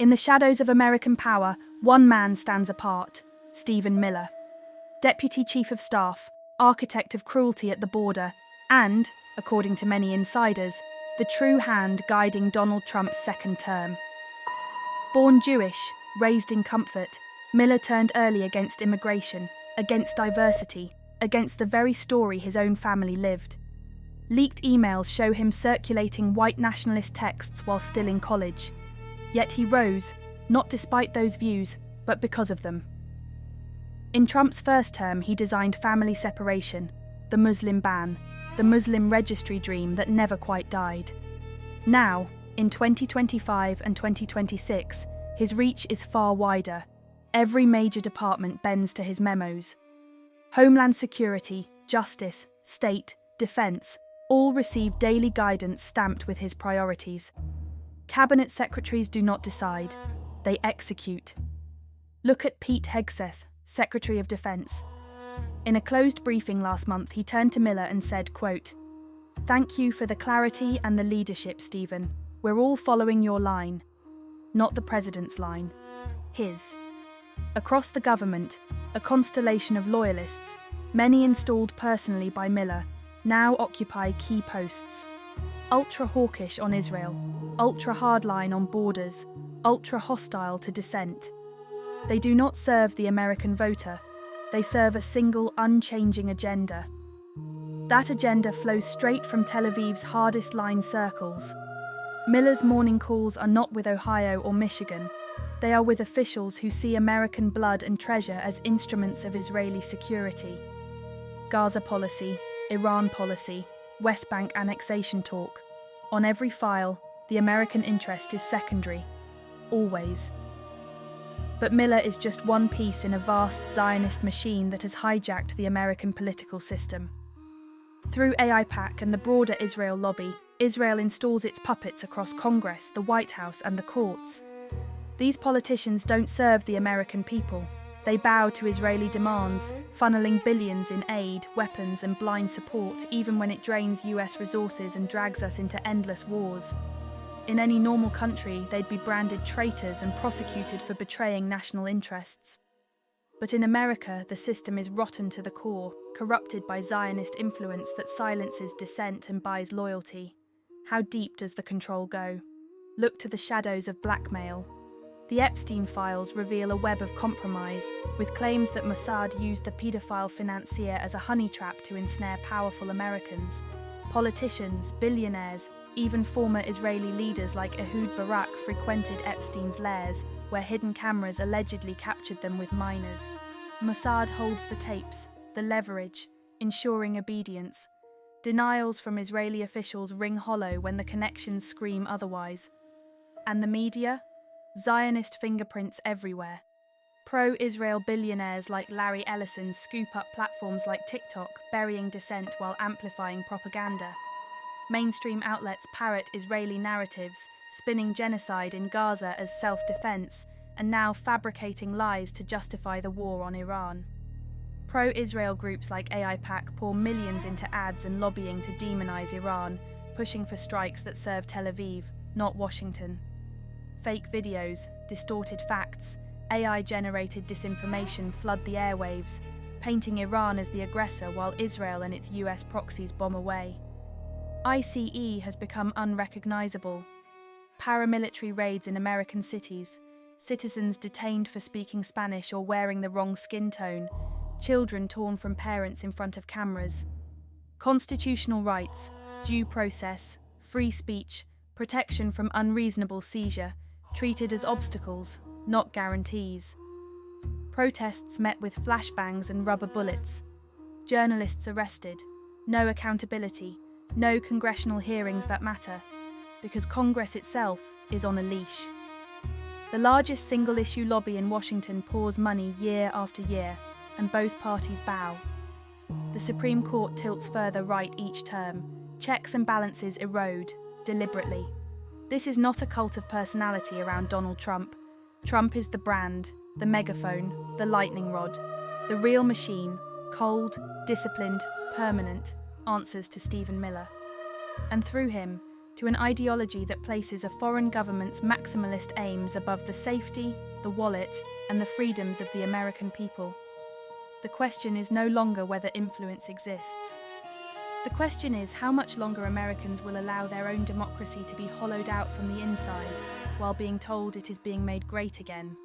In the shadows of American power, one man stands apart: Stephen Miller. Deputy Chief of Staff, architect of cruelty at the border, and, according to many insiders, the true hand guiding Donald Trump's second term. Born Jewish, raised in comfort, Miller turned early against immigration, against diversity, against the very story his own family lived. Leaked emails show him circulating white nationalist texts while still in college. Yet he rose, not despite those views, but because of them. In Trump's first term, he designed family separation, the Muslim ban, the Muslim registry dream that never quite died. Now, in 2025 and 2026, his reach is far wider. Every major department bends to his memos. Homeland Security, Justice, State, Defense, all receive daily guidance stamped with his priorities. Cabinet secretaries do not decide, they execute. Look at Pete Hegseth, Secretary of Defense. In a closed briefing last month, he turned to Miller and said, quote, "Thank you for the clarity and the leadership, Stephen. We're all following your line. Not the president's line. His." Across the government, a constellation of loyalists, many installed personally by Miller, now occupy key posts. Ultra-hawkish on Israel, ultra-hardline on borders, ultra-hostile to dissent. They do not serve the American voter. They serve a single, unchanging agenda. That agenda flows straight from Tel Aviv's hardest-line circles. Miller's morning calls are not with Ohio or Michigan. They are with officials who see American blood and treasure as instruments of Israeli security. Gaza policy, Iran policy, West Bank annexation talk. On every file, the American interest is secondary. Always. But Miller is just one piece in a vast Zionist machine that has hijacked the American political system. Through AIPAC and the broader Israel lobby, Israel installs its puppets across Congress, the White House, and the courts. These politicians don't serve the American people. They bow to Israeli demands, funneling billions in aid, weapons, and blind support, even when it drains US resources and drags us into endless wars. In any normal country, they'd be branded traitors and prosecuted for betraying national interests. But in America, the system is rotten to the core, corrupted by Zionist influence that silences dissent and buys loyalty. How deep does the control go? Look to the shadows of blackmail. The Epstein files reveal a web of compromise, with claims that Mossad used the paedophile financier as a honey trap to ensnare powerful Americans. Politicians, billionaires, even former Israeli leaders like Ehud Barak frequented Epstein's lairs, where hidden cameras allegedly captured them with minors. Mossad holds the tapes, the leverage, ensuring obedience. Denials from Israeli officials ring hollow when the connections scream otherwise. And the media? Zionist fingerprints everywhere. Pro-Israel billionaires like Larry Ellison scoop up platforms like TikTok, burying dissent while amplifying propaganda. Mainstream outlets parrot Israeli narratives, spinning genocide in Gaza as self-defense, and now fabricating lies to justify the war on Iran. Pro-Israel groups like AIPAC pour millions into ads and lobbying to demonize Iran, pushing for strikes that serve Tel Aviv, not Washington. Fake videos, distorted facts, AI-generated disinformation flood the airwaves, painting Iran as the aggressor while Israel and its US proxies bomb away. ICE has become unrecognizable. Paramilitary raids in American cities, citizens detained for speaking Spanish or wearing the wrong skin tone, children torn from parents in front of cameras. Constitutional rights, due process, free speech, protection from unreasonable seizure, treated as obstacles, not guarantees. Protests met with flashbangs and rubber bullets. Journalists arrested. No accountability. No congressional hearings that matter, because Congress itself is on a leash. The largest single-issue lobby in Washington pours money year after year, and both parties bow. The Supreme Court tilts further right each term. Checks and balances erode, deliberately. This is not a cult of personality around Donald Trump. Trump is the brand, the megaphone, the lightning rod, the real machine, cold, disciplined, permanent, answers to Stephen Miller. And through him, to an ideology that places a foreign government's maximalist aims above the safety, the wallet, and the freedoms of the American people. The question is no longer whether influence exists. The question is how much longer Americans will allow their own democracy to be hollowed out from the inside while being told it is being made great again.